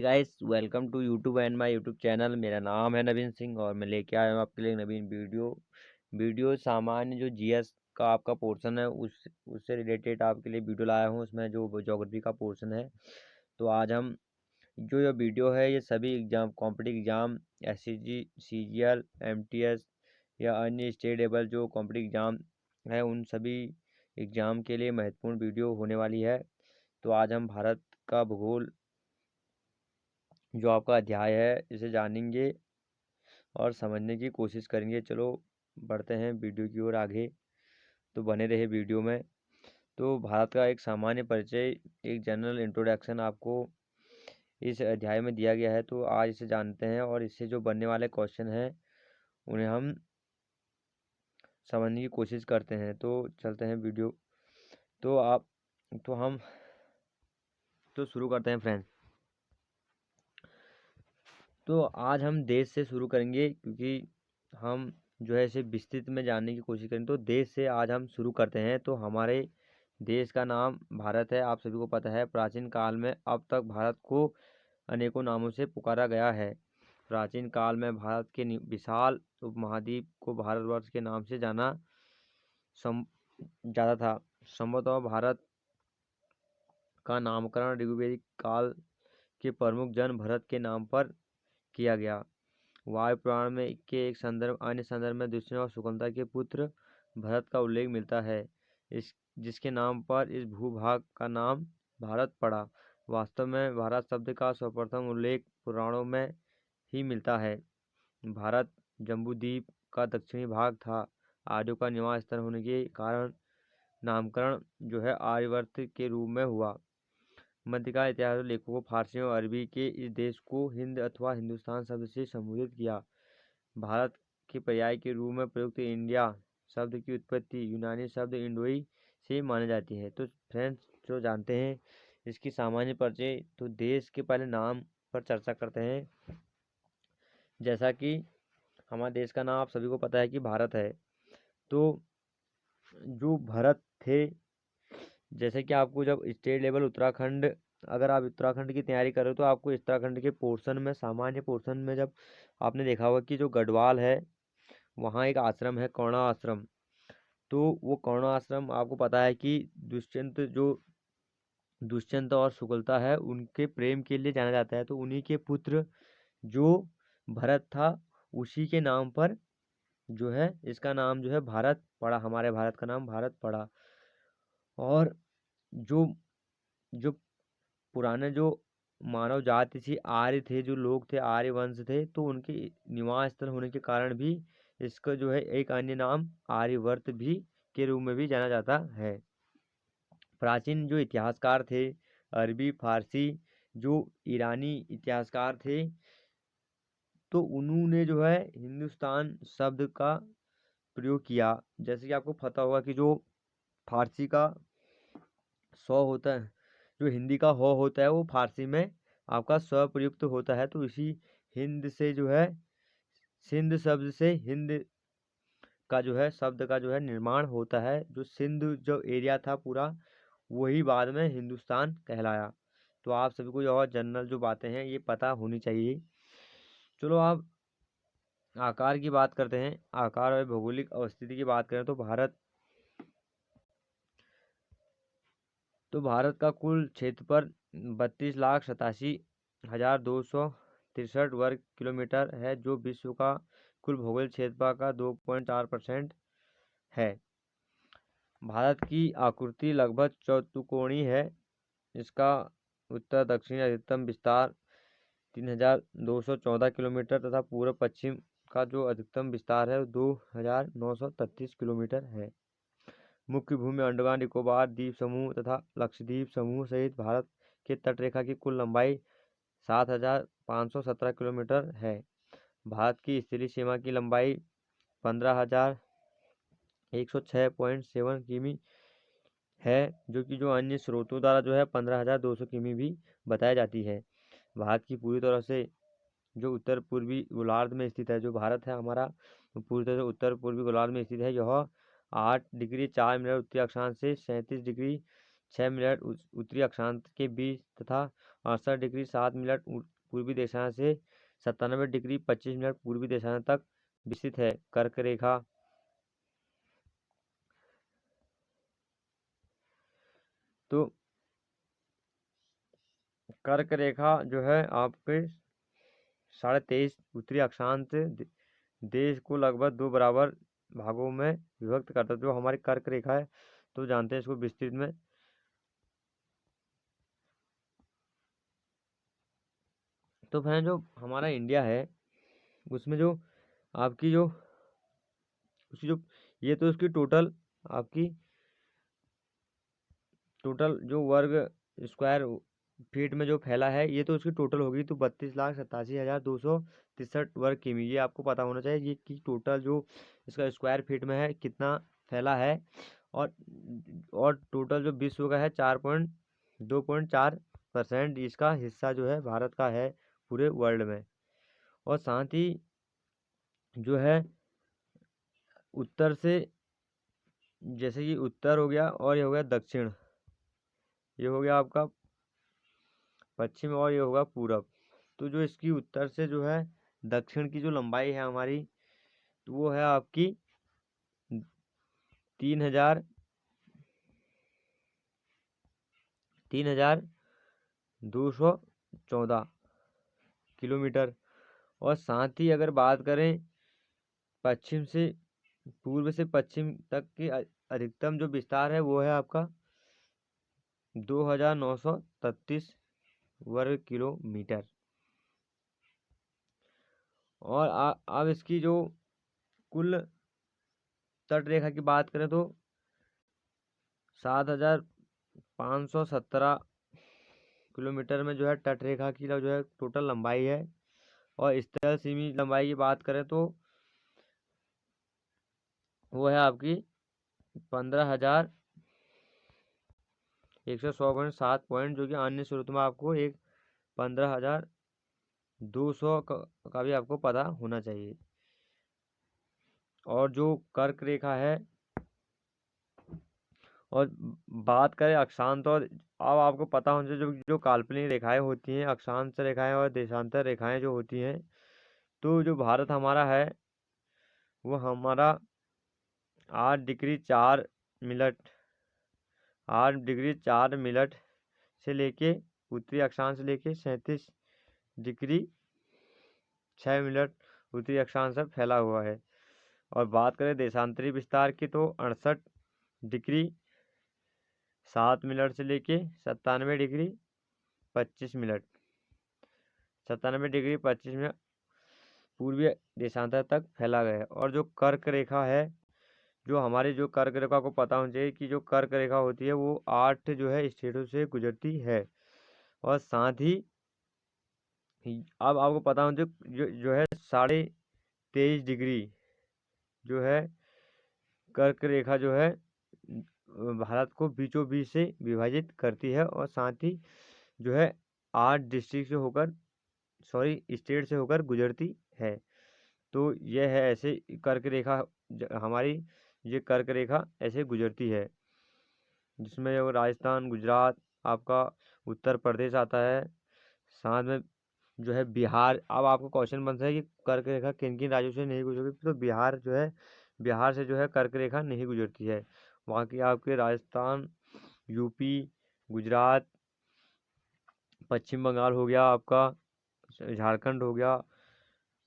Guys, welcome to YouTube and my YouTube channel. मेरा नाम है नवीन सिंह और मैं लेके आया हूँ आपके लिए नवीन वीडियो सामान्य जो जीएस का आपका पोर्शन है उससे रिलेटेड आपके लिए वीडियो लाया हूँ। उसमें जो ज्योग्राफी का पोर्शन है, तो आज हम जो ये वीडियो है ये सभी exam, competitive exam, SCG, CGL, MTS या अन्य स्टेट लेवल जो कॉम्पिटिटिव एग्जाम है उन सभी एग्जाम के लिए महत्वपूर्ण वीडियो होने वाली है। तो आज हम भारत का भूगोल जो आपका अध्याय है इसे जानेंगे और समझने की कोशिश करेंगे। चलो बढ़ते हैं वीडियो की ओर आगे, तो बने रहे वीडियो में। तो भारत का एक सामान्य परिचय, एक जनरल इंट्रोडक्शन आपको इस अध्याय में दिया गया है। तो आज इसे जानते हैं और इससे जो बनने वाले क्वेश्चन हैं उन्हें हम समझने की कोशिश करते हैं। तो चलते हैं वीडियो। तो आप तो हम तो शुरू करते हैं फ्रेंड्स। तो आज हम देश से शुरू करेंगे क्योंकि हम जो है इसे विस्तृत में जानने की कोशिश करेंगे। तो देश से आज हम शुरू करते हैं। तो हमारे देश का नाम भारत है, आप सभी को पता है। प्राचीन काल में अब तक भारत को अनेकों नामों से पुकारा गया है। प्राचीन काल में भारत के विशाल उपमहाद्वीप को भारतवर्ष के नाम से जाना जाता था। संभवतः भारत का नामकरण ऋग्वैदिक काल के प्रमुख जन भरत के नाम पर किया गया। वायु पुराण में के एक संदर्भ अन्य संदर्भ में दुष्यंत और शकुंतला के पुत्र भरत का उल्लेख मिलता है, इस जिसके नाम पर इस भूभाग का नाम भारत पड़ा। वास्तव में भारत शब्द का सर्वप्रथम उल्लेख पुराणों में ही मिलता है। भारत जम्बूद्वीप का दक्षिणी भाग था। आर्यों का निवास स्थल होने के कारण नामकरण जो है आर्यवर्त के रूप में हुआ। मध्यकाल इतिहास लेखकों फारसियों और अरबी के इस देश को हिंद अथवा हिंदुस्तान शब्द से संबोधित किया। भारत के पर्याय के रूप में प्रयुक्त इंडिया शब्द की उत्पत्ति यूनानी शब्द इंडोई से मानी जाती है। तो फ्रेंड्स, जो जानते हैं इसकी सामान्य परिचय, तो देश के पहले नाम पर चर्चा करते हैं। जैसा कि हमारे देश का नाम आप सभी को पता है कि भारत है। तो जो भरत थे, जैसे कि आपको जब स्टेट लेवल उत्तराखंड, अगर आप उत्तराखंड की तैयारी कर रहे हो तो आपको उत्तराखंड के पोर्शन में, सामान्य पोर्शन में, जब आपने देखा होगा कि जो गढ़वाल है वहाँ एक आश्रम है कौड़ा आश्रम। तो वो कौड़ा आश्रम आपको पता है कि दुष्यंत और शुक्लता है उनके प्रेम के लिए जाना जाता है। तो उन्हीं के पुत्र जो भरत था उसी के नाम पर जो है इसका नाम जो है भारत पड़ा, हमारे भारत का नाम भारत पड़ा। और जो जो पुराने जो मानव जाति थी, आर्य थे, जो लोग थे, आर्य वंश थे, तो उनके निवास स्थल होने के कारण भी इसका जो है एक अन्य नाम आर्यवर्त भी के रूप में भी जाना जाता है। प्राचीन जो इतिहासकार थे, अरबी, फारसी, जो ईरानी इतिहासकार थे, तो उन्होंने जो है हिंदुस्तान शब्द का प्रयोग किया। जैसे कि आपको पता होगा कि जो फारसी का सौ होता है, जो हिंदी का हो होता है, वो फारसी में आपका स्व प्रयुक्त होता है। तो इसी हिंद से जो है सिंध शब्द से हिंद का जो है शब्द का जो है निर्माण होता है। जो सिंध जो एरिया था पूरा, वही बाद में हिंदुस्तान कहलाया। तो आप सभी को और जनरल जो बातें हैं ये पता होनी चाहिए। चलो आप आकार की बात करते हैं। आकार और भौगोलिक अवस्थिति की बात करें तो भारत का कुल क्षेत्रफल 32,87,263 वर्ग किलोमीटर है, जो विश्व का कुल भौगोलिक क्षेत्रफल का 2.4% है। भारत की आकृति लगभग चौकोणीय है। इसका उत्तर दक्षिण अधिकतम विस्तार 3,214 किलोमीटर तथा पूर्व पश्चिम का जो अधिकतम विस्तार है 2,933 किलोमीटर है। मुख्य भूमि अंडमान निकोबार द्वीप समूह तथा लक्षद्वीप समूह सहित भारत के तटरेखा की कुल लंबाई 7,517 किलोमीटर है। भारत की स्थलीय सीमा की लंबाई 15,106.7 किमी है, जो कि जो अन्य स्रोतों द्वारा जो है 15,200 किमी भी बताई जाती है। भारत की पूरी तरह से जो उत्तर पूर्वी गोलार्ध में स्थित है, जो भारत है हमारा पूरी तरह से उत्तर पूर्वी गोलार्ध में स्थित है। यह 8 डिग्री 4 मिनट उत्तरी अक्षांश से 37 डिग्री 6 मिनट उत्तरी अक्षांश के बीच तथा 68 डिग्री 7 मिनट पूर्वी देशांत से 97 डिग्री 25 मिनट पूर्वी देशांत तक विस्तृत है। कर्क रेखा तो कर्क रेखा जो है आपके 23.5 उत्तरी अक्षांश देश को लगभग 2 बराबर भागों में विभक्त करता है। जो हमारी कर्क रेखा है तो जानते हैं इसको विस्तृत में। तो फ्रेंड जो हमारा इंडिया है उसमें जो आपकी जो उसकी जो ये तो उसकी टोटल आपकी टोटल जो वर्ग स्क्वायर फीट में जो फैला है ये तो उसकी टोटल होगी तो 32,87,263 वर्ग किमी। ये आपको पता होना चाहिए ये कि टोटल जो इसका स्क्वायर फीट में है कितना फैला है। और टोटल जो विश्व का है 2.4% इसका हिस्सा जो है भारत का है पूरे वर्ल्ड में। और साथ ही जो है उत्तर से जैसे कि उत्तर हो गया और ये हो गया दक्षिण, ये हो गया आपका पश्चिम और ये होगा पूरब। तो जो इसकी उत्तर से जो है दक्षिण की जो लंबाई है हमारी तो वो है आपकी 3,214 किलोमीटर। और साथ ही अगर बात करें पश्चिम से पूर्व से पश्चिम तक की अधिकतम जो विस्तार है वो है आपका 2,933 वर्ग किलोमीटर। और अब इसकी जो कुल तट रेखा की बात करें तो 7,517 किलोमीटर में जो है तट रेखा की जो है टोटल लंबाई है। और स्थल सीमी लंबाई की बात करें तो वो है आपकी 15,116.7 पॉइंट, जो कि अन्य स्रोतों में आपको एक 15,200 का भी आपको पता होना चाहिए। और जो कर्क रेखा है और बात करें अक्षांश, और अब आपको पता होना चाहिए जो जो काल्पनिक रेखाएं होती हैं अक्षांश रेखाएं और देशांतर रेखाएं जो होती हैं तो जो भारत हमारा है वो हमारा 8 डिग्री 4 मिनट 8 डिग्री 4 मिनट से लेके उत्तरी अक्षांश से लेके 37 डिग्री 6 मिनट उत्तरी अक्षांश तक फैला हुआ है। और बात करें देशांतरी विस्तार की तो 68 डिग्री 7 मिनट से लेके 97 डिग्री 25 मिनट 97 डिग्री 25 मिनट पूर्वी देशांतर तक फैला गया है। और जो कर्क रेखा है जो हमारी जो कर्क रेखा को पता होना चाहिए कि जो कर्क रेखा होती है वो 8 जो है स्टेटों से गुजरती है। और साथ ही अब आपको पता होना चाहिए जो है 23.5 डिग्री जो है कर्क रेखा जो है भारत को बीचों बीच से विभाजित करती है। और साथ ही जो है 8 डिस्ट्रिक्ट से होकर स्टेट से होकर गुजरती है। तो यह है ऐसे कर्क रेखा हमारी ये कर्क रेखा ऐसे गुजरती है जिसमें वो राजस्थान गुजरात आपका उत्तर प्रदेश आता है। साथ में जो है बिहार। अब आपको क्वेश्चन बनता है कि कर्क रेखा किन किन राज्यों से नहीं गुजरती तो बिहार जो है बिहार से जो है कर्क रेखा नहीं गुजरती है। वहाँ की आपके राजस्थान यूपी गुजरात पश्चिम बंगाल हो गया आपका झारखंड हो गया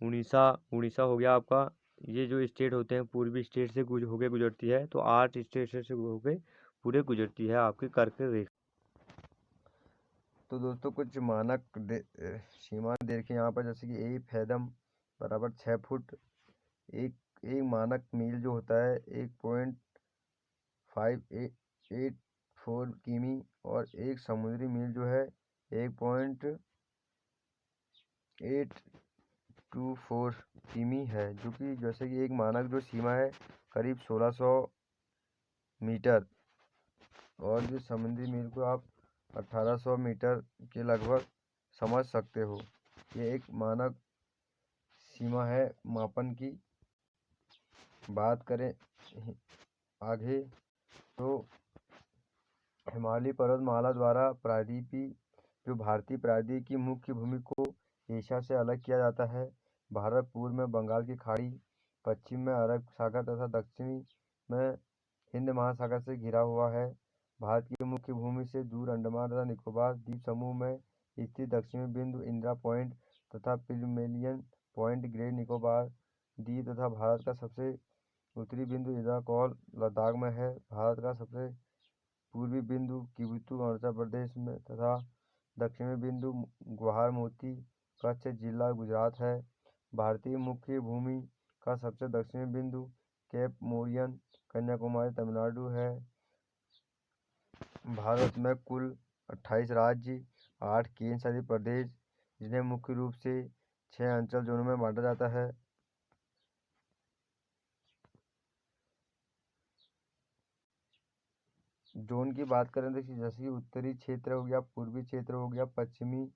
उड़ीसा उड़ीसा हो गया आपका। ये जो स्टेट होते हैं पूर्वी स्टेट से होके गुजरती है तो 8 स्टेट से होके पूरे गुजरती है आपकी कर्क रेखा। तो दोस्तों कुछ मानक सीमा देखें यहाँ पर जैसे कि 1 फैदम बराबर 6 फुट। एक मानक मील जो होता है 1.584 किमी। और एक समुद्री मील जो है 1.824 किमी है। जो कि जैसे कि एक मानक जो सीमा है करीब 1600 मीटर। और जो समुद्री मील को आप 1800 मीटर के लगभग समझ सकते हो। ये एक मानक सीमा है मापन की। बात करें आगे तो हिमालयी पर्वतमाला द्वारा प्रायद्वीपीय जो भारतीय प्रायद्वीप की मुख्य भूमि को एशिया से अलग किया जाता है। भारत पूर्व में बंगाल की खाड़ी, पश्चिम में अरब सागर तथा दक्षिणी में हिंद महासागर से घिरा हुआ है। भारत की मुख्य भूमि से दूर अंडमान तथा निकोबार द्वीप समूह में स्थित दक्षिणी बिंदु इंदिरा पॉइंट तथा पिगमेलियन पॉइंट ग्रेट निकोबार द्वीप तथा भारत का सबसे उत्तरी बिंदु इंदिरा कॉल लद्दाख में है। भारत का सबसे पूर्वी बिंदु किबुतु अरुणाचल प्रदेश में तथा दक्षिणी बिंदु ग्वाहार मोती कच्छ जिला गुजरात है। भारतीय मुख्य भूमि का सबसे दक्षिणी बिंदु केप मोरियन कन्याकुमारी तमिलनाडु है। भारत में कुल 28 राज्य, 8 केंद्र शासित प्रदेश, जिन्हें मुख्य रूप से 6 अंचल जोनों में बांटा जाता है। जोन की बात करें तो जैसे कि उत्तरी क्षेत्र हो गया, पूर्वी क्षेत्र हो गया, पश्चिमी,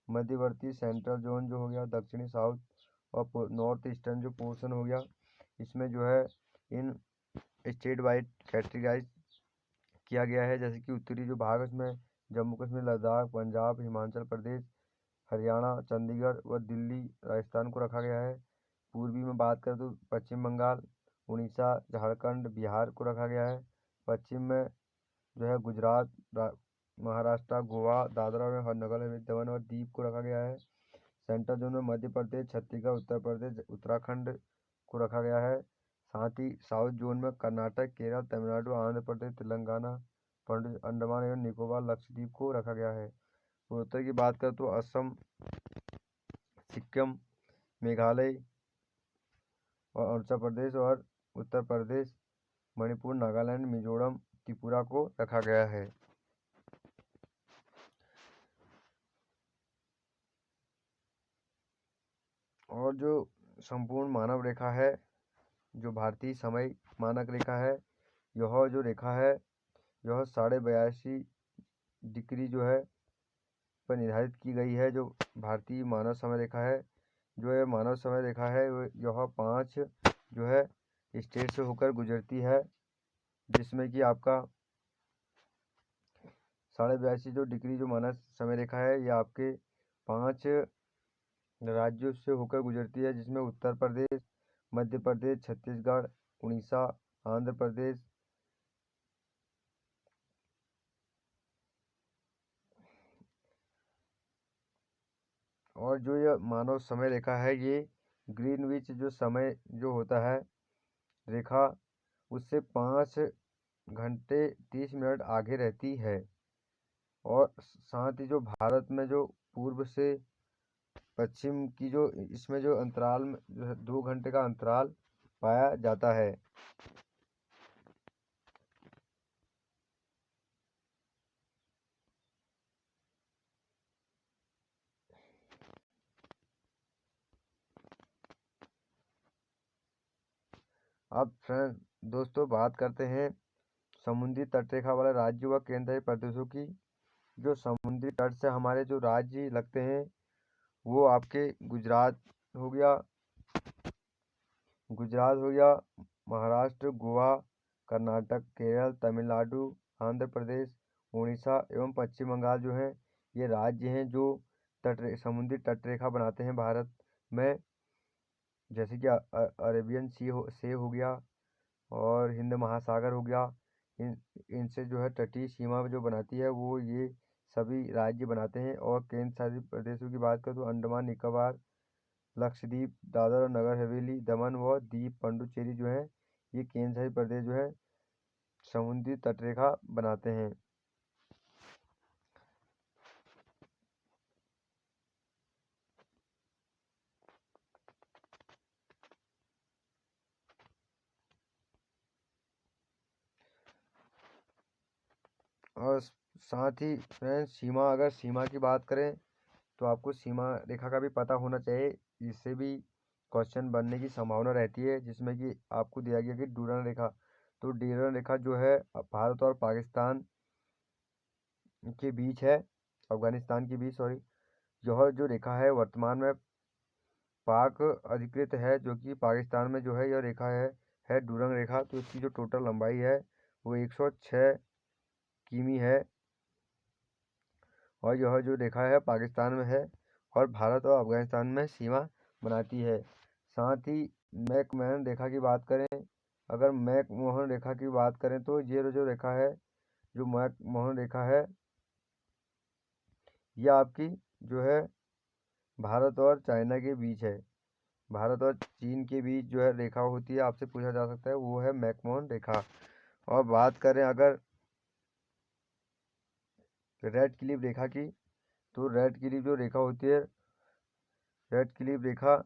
मध्यवर्ती सेंट्रल जोन जो हो गया, दक्षिणी साउथ और नॉर्थ ईस्टर्न जो पोर्शन हो गया, इसमें जो है इन स्टेट वाइज कैटेगराइज किया गया है। जैसे कि उत्तरी जो भाग है उसमें जम्मू कश्मीर, लद्दाख, पंजाब, हिमाचल प्रदेश, हरियाणा, चंडीगढ़ व दिल्ली, राजस्थान को रखा गया है। पूर्वी में बात करें तो पश्चिम बंगाल, उड़ीसा, झारखंड, बिहार को रखा गया है। पश्चिम में जो है गुजरात, महाराष्ट्र, गोवा, दादरा और नगर हवेली, दमन और दीव को रखा गया है। सेंट्रल जोन में मध्य प्रदेश, छत्तीसगढ़, उत्तर प्रदेश, उत्तराखंड को रखा गया है। साथ ही साउथ जोन में कर्नाटक, केरल, तमिलनाडु, आंध्र प्रदेश, तेलंगाना, अंडमान एवं निकोबार, लक्षद्वीप को रखा गया है। उत्तर की बात करें तो असम, सिक्किम, मेघालय और अरुणाचल प्रदेश और उत्तर प्रदेश, मणिपुर, नागालैंड, मिजोरम, त्रिपुरा को रखा गया है। और जो संपूर्ण मानव रेखा है, जो भारतीय समय मानक रेखा है, यह जो रेखा है यह 82.5 डिग्री जो है पर निर्धारित की गई है। जो भारतीय मानव समय रेखा है, जो है मानव समय रेखा है, यह 5 जो है स्टेट से होकर गुजरती है, जिसमें कि आपका 82.5 जो डिग्री जो मानव समय रेखा है, यह आपके 5 राज्यों से होकर गुजरती है, जिसमें उत्तर प्रदेश, मध्य प्रदेश, छत्तीसगढ़, उड़ीसा, आंध्र प्रदेश, और जो यह मानव समय रेखा है, ये ग्रीनविच जो समय जो होता है रेखा, उससे 5 घंटे 30 मिनट आगे रहती है। और साथ ही जो भारत में जो पूर्व से पश्चिम की जो इसमें जो अंतराल में जो है 2 घंटे का अंतराल पाया जाता है। अब फ्रेंड दोस्तों बात करते हैं समुद्री तटरेखा वाले राज्य व केंद्रीय प्रदेशों की। जो समुद्री तट से हमारे जो राज्य लगते हैं वो आपके गुजरात हो गया, महाराष्ट्र, गोवा, कर्नाटक, केरल, तमिलनाडु, आंध्र प्रदेश, उड़ीसा एवं पश्चिम बंगाल जो हैं ये राज्य हैं जो समुद्री तटरेखा बनाते हैं भारत में। जैसे कि अरेबियन सी हो गया और हिंद महासागर हो गया, इनसे जो है तटीय सीमा जो बनाती है वो ये सभी राज्य बनाते हैं। और केंद्र शासित प्रदेशों की बात करें तो अंडमान निकोबार, लक्षद्वीप, दादरा और नगर हवेली, दमन व दीव, पुडुचेरी जो है ये केंद्र शासित प्रदेश जो है समुद्री तटरेखा बनाते हैं। और साथ ही फ्रेंड्स सीमा की बात करें तो आपको सीमा रेखा का भी पता होना चाहिए, इससे भी क्वेश्चन बनने की संभावना रहती है। जिसमें कि आपको दिया गया कि डूरान रेखा, तो डूरान रेखा जो है भारत और पाकिस्तान के बीच है, अफगानिस्तान के बीच सॉरी। यह जो रेखा है वर्तमान में पाक अधिकृत है, जो कि पाकिस्तान में जो है यह रेखा है डूरान रेखा। तो इसकी जो टोटल लंबाई है वो 106 किमी है और यह जो रेखा है पाकिस्तान में है और भारत और अफगानिस्तान में सीमा बनाती है। साथ ही मैकमोहन रेखा की बात करें, अगर मैकमोहन रेखा की बात करें तो ये जो रेखा है, जो मैकमोहन रेखा है, यह आपकी जो है भारत और चाइना के बीच है। भारत और चीन के बीच जो है रेखा होती है, आपसे पूछा जा सकता है, वो है मैकमोहन रेखा। और बात करें अगर रेड क्लिफ रेखा की, तो रेड क्लिफ जो रेखा होती है, रेड क्लिफ रेखा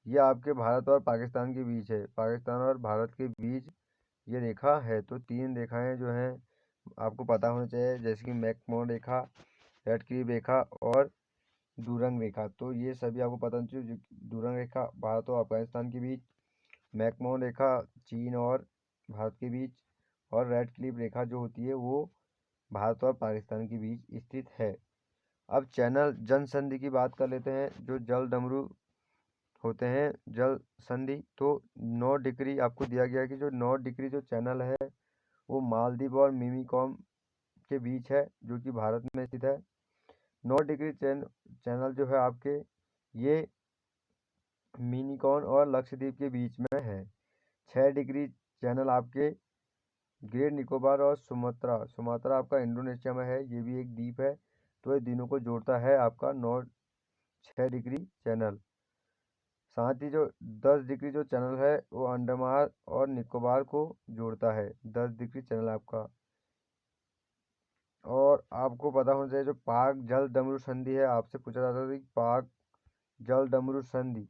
ये आपके भारत और पाकिस्तान के बीच है। पाकिस्तान और भारत के बीच ये रेखा है। तो 3 रेखाएं जो हैं आपको पता होना चाहिए, जैसे कि मैकमोहन रेखा, रेड क्लिफ रेखा और डूरंग रेखा। तो ये सभी आपको पता होना चाहिए। डूरंग रेखा भारत और अफगानिस्तान के बीच, मैकमोहन रेखा चीन और भारत के बीच, और रेड क्लिफ रेखा जो होती है वो भारत और पाकिस्तान के बीच स्थित है। अब चैनल जल संधि की बात कर लेते हैं। जो जल डमरू होते हैं जल संधि, तो 9 डिग्री आपको दिया गया है कि जो 9 डिग्री जो चैनल है वो मालदीव और मिमीकॉम के बीच है, जो कि भारत में स्थित है। 9 डिग्री चैनल जो है आपके, ये मिनीकॉन और लक्षद्वीप के बीच में है। 6 डिग्री चैनल आपके ग्रेट निकोबार और सुमात्रा, सुमात्रा आपका इंडोनेशिया में है, ये भी एक द्वीप है। तो ये तीनों को जोड़ता है आपका 6 डिग्री चैनल। साथ ही जो 10 डिग्री जो चैनल है वो अंडमान और निकोबार को जोड़ता है, 10 डिग्री चैनल आपका। और आपको पता होना चाहिए जो पाक जल डमरू संधि है, आपसे पूछा जाता है कि पाक जल डमरू संधि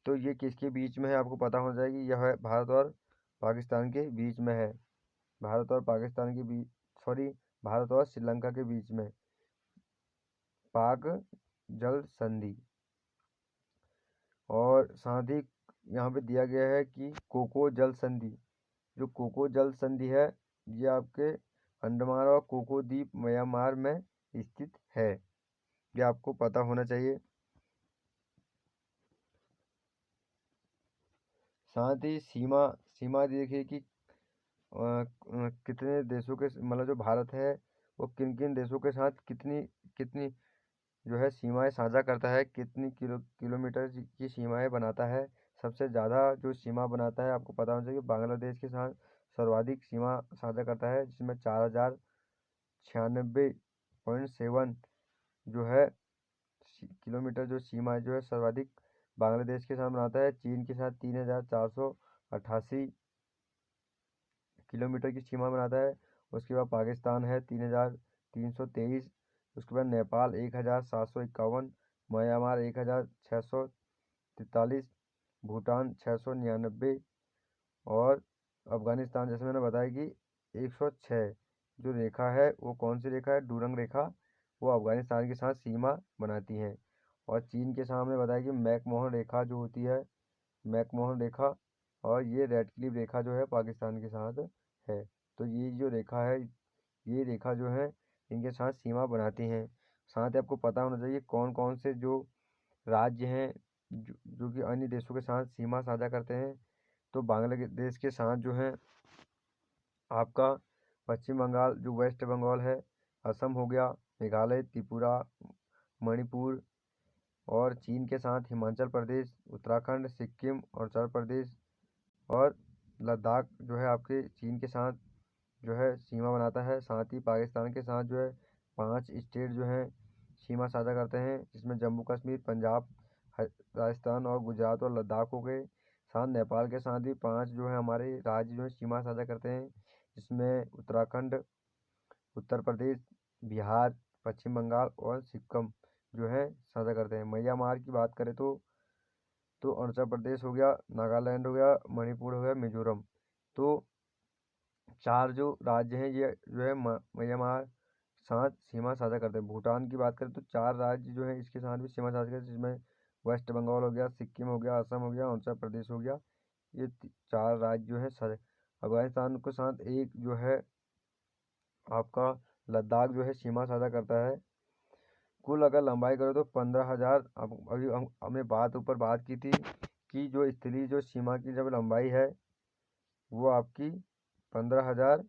तो ये किसके बीच में है, आपको पता होना चाहिए कि यह भारत और पाकिस्तान के बीच में है। भारत और पाकिस्तान के बीच, सॉरी, भारत और श्रीलंका के बीच में पाक जल संधि। और साथ ही यहाँ पे दिया गया है कि कोको जल संधि, जो कोको जल संधि है ये आपके अंडमान और कोको द्वीप म्यांमार में स्थित है, ये आपको पता होना चाहिए। साथ ही सीमा सीमा देखिए कि कितने देशों के, मतलब जो भारत है वो किन किन देशों के साथ कितनी कितनी जो है सीमाएं साझा करता है, कितनी किलोमीटर की सीमाएं बनाता है। सबसे ज़्यादा जो सीमा बनाता है आपको पता होना चाहिए, बांग्लादेश के साथ सर्वाधिक सीमा साझा करता है, जिसमें 4096.7 जो है किलोमीटर जो सीमा जो है सर्वाधिक बांग्लादेश के साथ बनाता है। चीन के साथ 3488 किलोमीटर की सीमा बनाता है। उसके बाद पाकिस्तान है 3323, उसके बाद नेपाल 1751, म्यांमार 1643, भूटान 699 और अफगानिस्तान, जैसे मैंने बताया कि 106। जो रेखा है वो कौन सी रेखा है, डूरंग रेखा, वो अफगानिस्तान के साथ सीमा बनाती है। और चीन के सामने बताया कि मैकमोहन रेखा जो होती है, मैकमोहन रेखा, और ये रेड क्लिफ रेखा जो है पाकिस्तान के साथ है। तो ये जो रेखा है, ये रेखा जो है इनके साथ सीमा बनाती हैं। साथ ही आपको पता होना चाहिए कौन कौन से जो राज्य हैं जो कि अन्य देशों के साथ सीमा साझा करते हैं। तो बांग्लादेश के साथ जो है आपका पश्चिम बंगाल, जो वेस्ट बंगाल है, असम हो गया, मेघालय, त्रिपुरा, मणिपुर, और चीन के साथ हिमाचल प्रदेश, उत्तराखंड, सिक्किम, अरुणाचल प्रदेश और लद्दाख जो है आपके चीन के साथ जो है सीमा बनाता है। साथ ही पाकिस्तान के साथ जो है 5 स्टेट जो हैं सीमा साझा करते हैं, जिसमें जम्मू कश्मीर, पंजाब, राजस्थान और गुजरात और लद्दाख हो गए। साथ नेपाल के साथ भी 5 जो है हमारे राज्य जो है सीमा साझा करते हैं, जिसमें उत्तराखंड, उत्तर प्रदेश, बिहार, पश्चिम बंगाल और सिक्किम जो है साझा करते हैं। म्यांमार की बात करें तो अरुणाचल प्रदेश हो गया, नागालैंड हो गया, मणिपुर हो गया, मिजोरम। तो 4 जो राज्य हैं ये जो है म्यांमार साथ सीमा साझा करते हैं। भूटान की बात करें तो 4 राज्य जो हैं इसके साथ भी सीमा साझा करते हैं, जिसमें वेस्ट बंगाल हो गया, सिक्किम हो गया, असम हो गया, अरुणाचल प्रदेश हो गया। ये 4 राज्य जो है साझा। अफगानिस्तान के साथ एक जो है आपका लद्दाख जो है सीमा साझा करता है। कुल अगर लंबाई करो तो 15,000, अभी हमने बात की थी कि जो स्थलीय जो सीमा की जब लंबाई है वो आपकी 15,000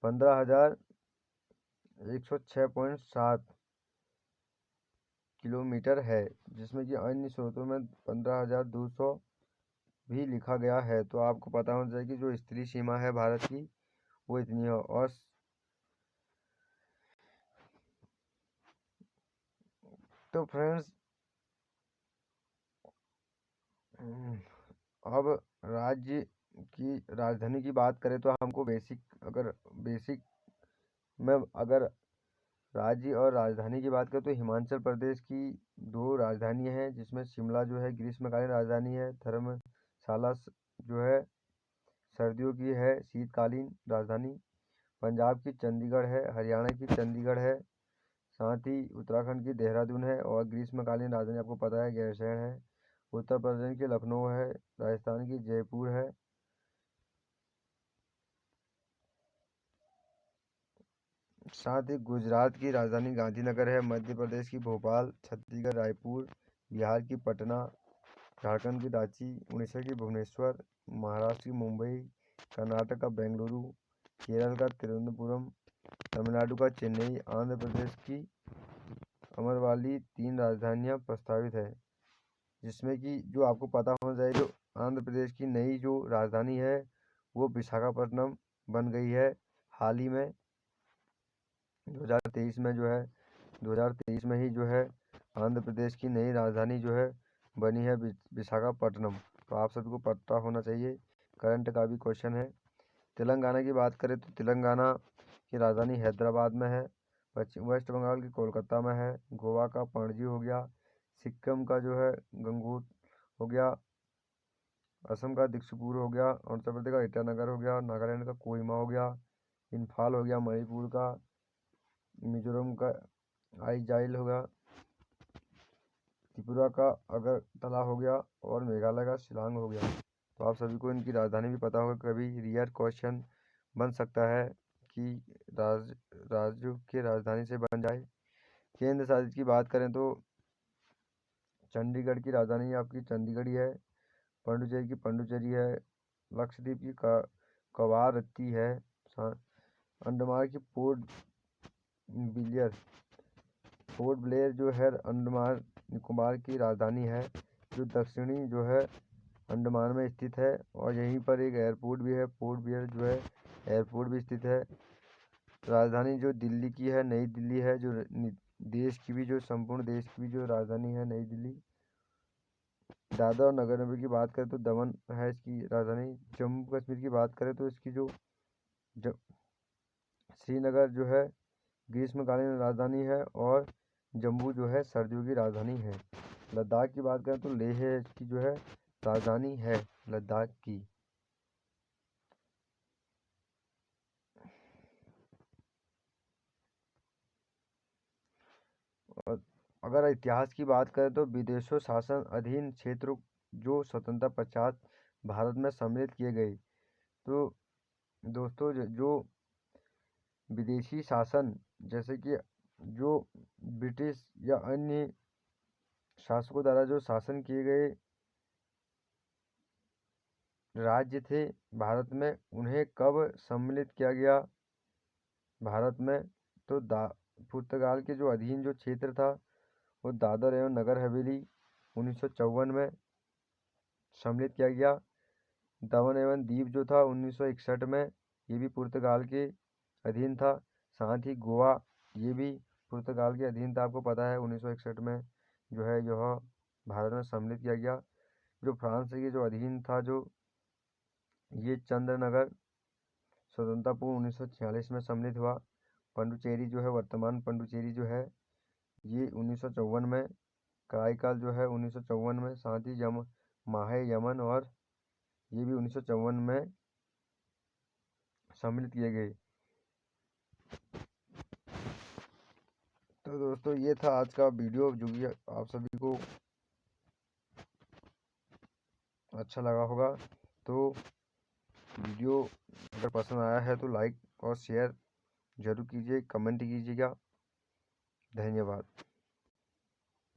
15,106.7 किलोमीटर है, जिसमें कि अन्य स्रोतों में 15,200 भी लिखा गया है। तो आपको पता होना चाहिए कि जो स्त्री सीमा है भारत की वो इतनी है। और तो फ्रेंड्स, अब राज्य की राजधानी की बात करें तो हमको बेसिक में अगर राज्य और राजधानी की बात करें तो हिमाचल प्रदेश की 2 राजधानियाँ हैं, जिसमें शिमला जो है ग्रीष्मकालीन राजधानी है, धर्मशाला जो है सर्दियों की है शीतकालीन राजधानी, पंजाब की चंडीगढ़ है, हरियाणा की चंडीगढ़ है, साथ ही उत्तराखंड की देहरादून है और ग्रीष्मकालीन राजधानी आपको पता है गैरसैंण है, उत्तर प्रदेश की लखनऊ है, राजस्थान की जयपुर है, साथ ही गुजरात की राजधानी गांधीनगर है, मध्य प्रदेश की भोपाल, छत्तीसगढ़ रायपुर, बिहार की पटना, झारखंड की रांची, उड़ीसा की भुवनेश्वर, महाराष्ट्र की मुंबई, कर्नाटक का बेंगलुरु, केरल का तिरुवनंतपुरम, तमिलनाडु का चेन्नई, आंध्र प्रदेश की अमरवाली 3 राजधानियां प्रस्तावित है, जिसमें कि जो आपको पता होना चाहिए, जो आंध्र प्रदेश की नई जो राजधानी है वो विशाखापट्टनम बन गई है हाल ही में 2023 में। 2023 में ही जो है आंध्र प्रदेश की नई राजधानी जो है बनी है विशाखापट्टनम। तो आप सभी को पता होना चाहिए, करंट का भी क्वेश्चन है। तेलंगाना की बात करें तो तेलंगाना की राजधानी हैदराबाद में है, वेस्ट बंगाल की कोलकाता में है, गोवा का पणजी हो गया, सिक्किम का जो है गंगूर हो गया, असम का दिसपुर हो गया, अरुणाचल प्रदेश का ईटानगर हो गया, नागालैंड का कोहिमा हो गया, इम्फाल हो गया, मणिपुर का मिजोरम का आइजॉल हो गया, त्रिपुरा का अगरतला हो गया और मेघालय का शिलांग हो गया। तो आप सभी को इनकी राजधानी भी पता होगा, कभी रियर क्वेश्चन बन सकता है कि राज्यों की राजधानी से बन जाए। केंद्र शासित की बात करें तो चंडीगढ़ की राजधानी आपकी चंडीगढ़ ही है, पुडुचेरी की पुडुचेरी है, लक्षद्वीप की कवारत्ती है, अंडमान की पोर्ट ब्लेयर जो है अंडमान निकोबार की राजधानी है, जो दक्षिणी जो है अंडमान में स्थित है और यहीं पर एक एयरपोर्ट भी है, पोर्ट ब्लेयर जो है एयरपोर्ट भी स्थित है। राजधानी जो दिल्ली की है नई दिल्ली है, जो देश की भी जो संपूर्ण देश की भी जो राजधानी है नई दिल्ली। दादरा और नगर हवेली की बात करें तो दमन है इसकी राजधानी। जम्मू कश्मीर की बात करें तो इसकी जो श्रीनगर जो है ग्रीष्मकालीन राजधानी है और जम्मू जो है सर्दियों की राजधानी है। लद्दाख की बात करें तो लेह इसकी जो है राजधानी है लद्दाख की। और अगर इतिहास की बात करें तो विदेशों शासन अधीन क्षेत्रों जो स्वतंत्रता पश्चात भारत में सम्मिलित किए गए। तो दोस्तों जो विदेशी शासन जैसे कि जो ब्रिटिश या अन्य शासकों द्वारा जो शासन किए गए राज्य थे भारत में, उन्हें कब सम्मिलित किया गया भारत में? तो पुर्तगाल के जो अधीन जो क्षेत्र था वो दादर एवं नगर हवेली 1954 में सम्मिलित किया गया। दमन एवं दीव जो था 1961 में, ये भी पुर्तगाल के अधीन था। साथ ही गोवा ये भी पुर्तगाल के अधीन था, आपको पता है 1961 में जो है यह भारत में सम्मिलित किया गया। जो फ्रांस के जो अधीन था जो ये चंद्रनगर स्वतंत्रता पूर्व 1946 में सम्मिलित हुआ। पुडुचेरी जो है वर्तमान पुडुचेरी जो है ये 1954 में, कराईकाल जो है 1954 में, साथ ही माहे यमन और ये भी 1954 में सम्मिलित किए गए। तो दोस्तों ये था आज का वीडियो जो कि आप सभी को अच्छा लगा होगा। तो वीडियो अगर पसंद आया है तो लाइक और शेयर जरूर कीजिए, कमेंट कीजिएगा। धन्यवाद।